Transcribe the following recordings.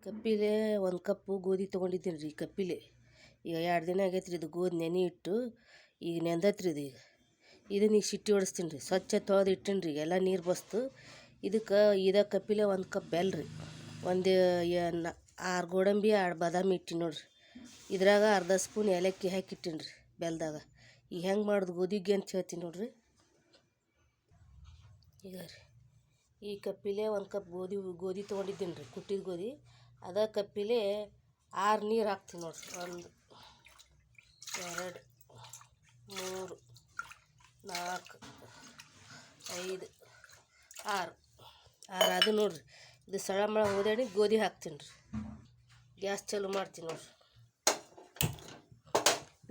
ಕಪ್ಪಿಲೆ ಒಂದು ಕಪ್ಪು ಗೋಧಿ ತೊಗೊಂಡಿದ್ದೀನಿ ರೀ. ಕಪ್ಪಿಲೆ ಈಗ 2 ದಿನ ಆಗೈತೆ ರೀ. ಇದು ಗೋಧಿ ನೆನೆ ಇಟ್ಟು ಈಗ ನೆಂದೈತ್ರಿ. ಇದು ಇದನ್ನ ಈಗ ಸಿಟ್ಟಿ ಹೊಡಿಸ್ತೀನಿ ರೀ. ಸ್ವಚ್ಛ ತೊಳೆದು ಇಟ್ಟೀನಿ ರೀ. ಎಲ್ಲ ನೀರು ಬಸ್ತು. ಇದಕ್ಕೆ ಕಪ್ಪಿಲೆ 1 ಕಪ್ ಬೆಲ್ಲ ರೀ, ಒಂದು 6 ಗೋಡಂಬಿ 2 ಬಾದಾಮಿ ಇಟ್ಟಿನಿ ನೋಡಿರಿ. ಇದ್ರಾಗ ಅರ್ಧ ಸ್ಪೂನ್ ಏಲಕ್ಕಿ ಹಾಕಿಟ್ಟಿನಿ ರೀ ಬೆಲ್ಲದಾಗ. ಈಗ ಹೆಂಗೆ ಮಾಡೋದು ಗೋಧಿಗೆ ಅಂತ ಹೇಳ್ತೀನಿ ನೋಡಿರಿ. ಈಗ ರೀ ಈ ಕಪ್ಪಿಲೆ 1 ಕಪ್ ಗೋಧಿ ತೊಗೊಂಡಿದ್ದೀನಿ ರೀ, ಕುಟ್ಟಿದ ಗೋಧಿ. ಅದ ಕಪ್ಪಿಲೆ 6 ನೀರು ಹಾಕ್ತೀನಿ ನೋಡಿರಿ. 1 2 3 4 5 6 ಅದು ನೋಡಿರಿ. ಇದು ಸಳಮಳ ಹೋದಾಡಿ ಗೋಧಿ ಹಾಕ್ತೀನಿ ರೀ. ಗ್ಯಾಸ್ ಚಾಲು ಮಾಡ್ತೀನಿ ನೋಡಿರಿ.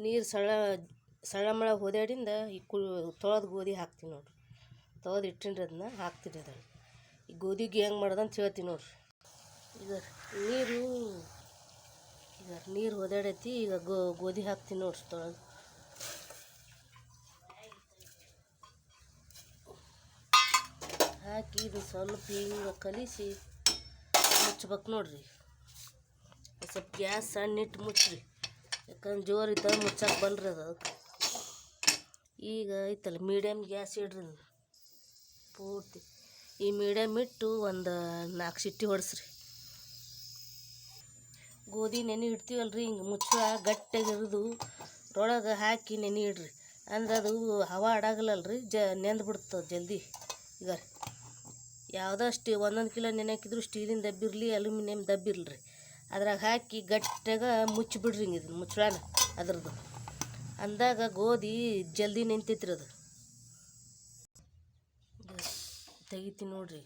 ನೀರು ಸಳಮಳ ಹೋದಾಡಿಂದ ಈ ತೊಳೆದು ಗೋಧಿ ಹಾಕ್ತೀನಿ ನೋಡಿರಿ. ತೊಳೆದು ಇಟ್ಟಿನಿ ರೀ, ಅದನ್ನ ಹಾಕ್ತೀನಿ ಅದ್ರಲ್ಲಿ. ಈ ಗೋಧಿಗೆ ಹೆಂಗೆ ಮಾಡೋದಂತ ಹೇಳ್ತೀನಿ ನೋಡಿರಿ. ಈಗ ನೀರು ಹೋದಾಡೈತಿ. ಈಗ ಗೋಧಿ ಹಾಕ್ತೀನಿ ನೋಡಿರಿ ತೊಳೆದು. ಹಾಕಿ ಇದು ಸ್ವಲ್ಪ ಹಿಂಗೆ ಕಲಿಸಿ ಮುಚ್ಬೇಕು ನೋಡಿರಿ. ಸ್ವಲ್ಪ ಗ್ಯಾಸ್ ಸಣ್ಣ ಇಟ್ಟು ಮುಚ್ಚ್ರಿ, ಯಾಕಂದ್ರೆ ಜೋರು ಇದ್ದಾಗ ಮುಚ್ಚಕ್ಕೆ ಬಲ್ರಿ ಅದಕ್ಕೆ. ಈಗ ಐತಲ್ಲ ಮೀಡಿಯಮ್ ಗ್ಯಾಸ್ ಇಡ್ರಿ ಪೂರ್ತಿ. ಈ ಮೀಡಿಯಮ್ ಇಟ್ಟು ಒಂದು 4 ಸಿಟ್ಟಿ ಹೊಡೆಸ್ರಿ. ಗೋಧಿ ನೆನೆ ಇಡ್ತೀವಲ್ರಿ, ಹಿಂಗೆ ಮುಚ್ಚ ಗಟ್ಟಿಯಾಗಿರೋದು ಒಳಗೆ ಹಾಕಿ ನೆನೆ ಇಡ್ರಿ. ಅಂದ್ರೆ ಅದು ಹವಾ ಆಡಾಗಲ್ಲಲ್ರಿ, ನೆಂದು ಬಿಡ್ತದೆ ಜಲ್ದಿ. ಈಗ ಯಾವುದಷ್ಟು 1 ಕಿಲೋ ನೆನೆ ಹಾಕಿದ್ರು ಸ್ಟೀಲಿನ ದಬ್ಬಿರಲಿ ಅಲ್ಯೂಮಿನಿಯಂ ದಬ್ಬಿರಲ್ರಿ, ಅದ್ರಾಗ ಹಾಕಿ ಗಟ್ಟಿಯಾಗ ಮುಚ್ಚಿಬಿಡ್ರಿ. ಹಿಂಗೆ ಇದನ್ನು ಮುಚ್ಚಳನ ಅದ್ರದ್ದು ಅಂದಾಗ ಗೋಧಿ ಜಲ್ದಿ ನಿಂತೈತ್ರಿ. ಅದು ತೆಗಿತೀನಿ ನೋಡಿರಿ.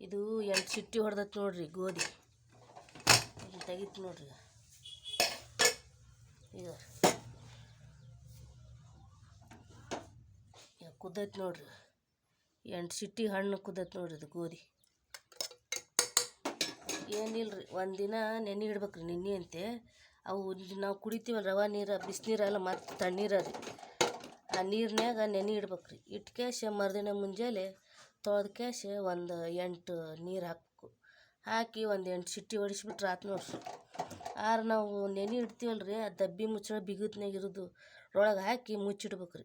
ಇದು 8 ಸಿಟ್ಟಿ ಹೊಡೆದೈತೆ ನೋಡಿರಿ ಗೋಧಿ. ತೆಗಿತು ನೋಡ್ರಿ. ಈಗ ಕುದ್ದೈತೆ ನೋಡ್ರಿ. 8 ಸಿಟ್ಟಿ ಹಣ್ಣು ಕುದ್ದೈತೆ ನೋಡ್ರಿ ಇದು ಗೋಧಿ. ಏನಿಲ್ಲರಿ, 1 ದಿನ ನೆನೆ ಇಡ್ಬೇಕ್ರಿ. ನೆನೆ ಅಂತೆ ಅವು ನಾವು ಕುಡಿತೀವಲ್ಲ ರವೆ ನೀರು, ಬಿಸಿನೀರಲ್ಲ, ಮತ್ತು ತಣ್ಣೀರ ರೀ. ಆ ನೀರಿನ್ಯಾಗ ನೆನೆ ಇಡ್ಬೇಕ್ರಿ. ಇಟ್ಟು ಕ್ಯಾಶ ಮರುದಿನ ಮುಂಜಾನೆ ತೊಳೆದು ಕ್ಯಾಶ ಒಂದು 8 ನೀರು ಹಾಕ್ಬೇಕು. ಹಾಕಿ ಒಂದು 8 ಸಿಟ್ಟಿ ಹೊಡಿಸ್ಬಿಟ್ರೆ ಆತು ನೋಡ್ರಿ. ನಾವು ನೆನೆ ಇಡ್ತೀವಲ್ರಿ, ಆ ದಬ್ಬಿ ಮುಚ್ಚಳ ಬಿಗುತ್ನಾಗ ಇರೋದು ಒಳಗೆ ಹಾಕಿ ಮುಚ್ಚಿಡ್ಬೇಕ್ರಿ.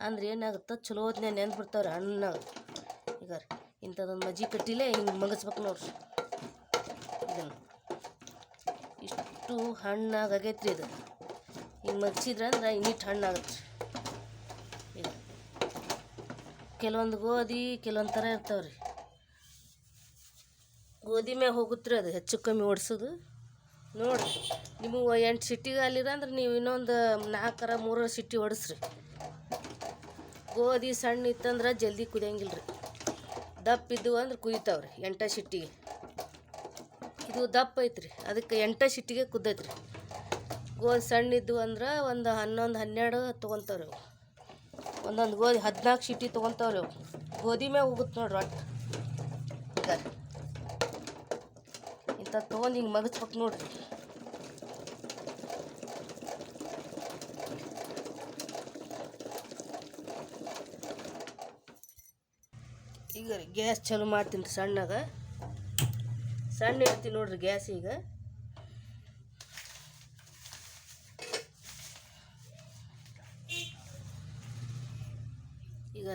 ಅಂದ್ರೆ ಏನಾಗುತ್ತೆ, ಚಲೋ ಹೊತ್ನ್ಯಾಗ ನೆಂದು ಬಿಡ್ತಾವ್ರಿ ಹಣ್ಣಾಗ. ಈಗ ಇಂಥದ್ದೊಂದು ಮಜ್ಜಿ ಕಟ್ಟಿಲೆ ಹಿಂಗೆ ಮಗಸ್ಬೇಕು ನೋಡ್ರಿ. ಇದನ್ನು ಇಷ್ಟು ಹಣ್ಣಾಗೈತ್ರಿ. ಇದು ಹಿಂಗೆ ಮಗ್ಸಿದ್ರೆ ಅಂದ್ರೆ ಇನ್ನಿಟ್ಟು ಹಣ್ಣಾಗತ್ತೆ ರೀ. ಈಗ ಕೆಲವೊಂದು ಗೋಧಿ ಕೆಲವೊಂದು ಥರ ಇರ್ತಾವ್ರಿ. ಗೋಧಿ ಮ್ಯಾಗ ಹೋಗುತ್ತೆ ರೀ ಅದು ಹೆಚ್ಚು ಕಮ್ಮಿ ಓಡಿಸೋದು ನೋಡಿರಿ. ನಿಮಗೆ 8 ಸಿಟ್ಟಿಗೆ ಅಲ್ಲಿರ ಅಂದ್ರೆ ನೀವು ಇನ್ನೊಂದು 4 3 ಸಿಟ್ಟಿ ಹೊಡಿಸ್ರಿ. ಗೋಧಿ ಸಣ್ಣ ಇತ್ತಂದ್ರೆ ಜಲ್ದಿ ಕುದಿಯಂಗಿಲ್ಲ ರೀ. ದಪ್ಪ ಇದ್ದು ಅಂದ್ರೆ ಕುದಿತಾವ್ರಿ 8 ಸಿಟ್ಟಿಗೆ. ಇದು ದಪ್ಪ ಐತ್ರಿ, ಅದಕ್ಕೆ 8 ಸಿಟ್ಟಿಗೆ ಕುದ್ದೈತ್ರಿ. ಗೋಧಿ ಸಣ್ಣ ಇದ್ದು ಅಂದ್ರೆ ಒಂದು 11 12 ತೊಗೊತಾವ್ರಿ ಅವು. ಒಂದೊಂದು ಗೋಧಿ 14 ಸಿಟ್ಟಿ ತೊಗೊತಾವ್ರಿ ಅವು. ಗೋಧಿ ಮ್ಯಾಗ ಹೋಗುತ್ತೆ ನೋಡ್ರಿ ಒಟ್ಟು. ಈಗ ಇಂಥ ತೊಗೊಂಡು ಹಿಂಗೆ ಮಗಚ್ಬೇಕು ನೋಡ್ರಿ. ಈಗ ರೀ ಗ್ಯಾಸ್ ಚಾಲು ಮಾಡ್ತೀನಿ ರೀ. ಸಣ್ಣ ಇಡ್ತೀನಿ ನೋಡ್ರಿ ಗ್ಯಾಸ್. ಈಗ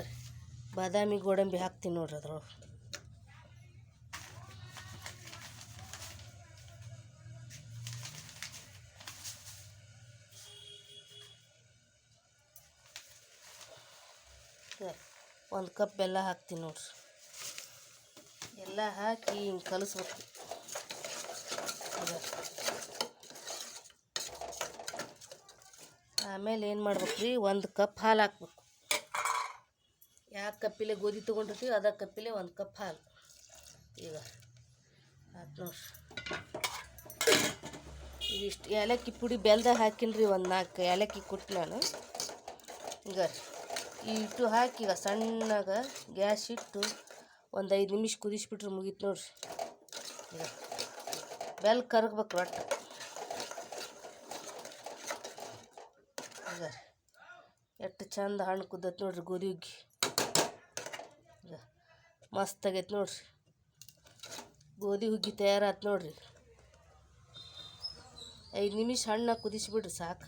ರೀ ಬಾದಾಮಿ ಗೋಡಂಬಿ ಹಾಕ್ತೀನಿ ನೋಡ್ರಿ ಅದ್ರೊಳಗೆ. ಒಂದು ಕಪ್ ಬೆಲ್ಲ ಹಾಕ್ತೀನಿ ನೋಡ್ರಿ. ಎಲ್ಲ ಹಾಕಿ ಹಿಂಗೆ ಕಲಿಸ್ಬೇಕು. ಆಮೇಲೆ ಏನು ಮಾಡ್ಬೇಕು ರೀ, 1 ಕಪ್ ಹಾಲು ಹಾಕ್ಬೇಕು. ಯಾವ ಕಪ್ಪಿಲೆ ಗೋಧಿ ತೊಗೊಂಡಿರ್ತೀವಿ ಅದ ಕಪ್ಪಿಲೆ 1 ಕಪ್ ಹಾಲು. ಈಗ ಆಯ್ತು ನೋಡ್ರಿ. ಇದಿಷ್ಟು ಏಲಕ್ಕಿ ಪುಡಿ ಬೆಲ್ದಾಗ ಹಾಕಿನಿ ರೀ. 4 ಏಲಕ್ಕಿ ಕೊಟ್ಟು ನಾನು. ಈಗ ಇಟ್ಟು ಹಾಕಿ ಈಗ ಸಣ್ಣಗ ಗ್ಯಾಸ್ ಇಟ್ಟು ಒಂದು 5 ನಿಮಿಷ ಕುದಿಸ್ಬಿಟ್ರೆ ಮುಗೀತು ನೋಡ್ರಿ. ಈಗ ಬೆಲ್ಲ ಕರಗ್ಬೇಕು ಒಟ್ಟು. ಈಗ ಎಷ್ಟು ಚಂದ ಹಣ್ಣು ಕುದ್ದೈತೆ ನೋಡ್ರಿ ಗೋಧಿ ಹುಗ್ಗಿ. ಈಗ ಮಸ್ತ್ ಆಗೈತೆ ನೋಡ್ರಿ ಗೋಧಿ ಹುಗ್ಗಿ ತಯಾರಾಯ್ತು ನೋಡ್ರಿ. 5 ನಿಮಿಷ ಹಣ್ಣಾಗಿ ಕುದಿಸ್ಬಿಡ್ರಿ ಸಾಕು.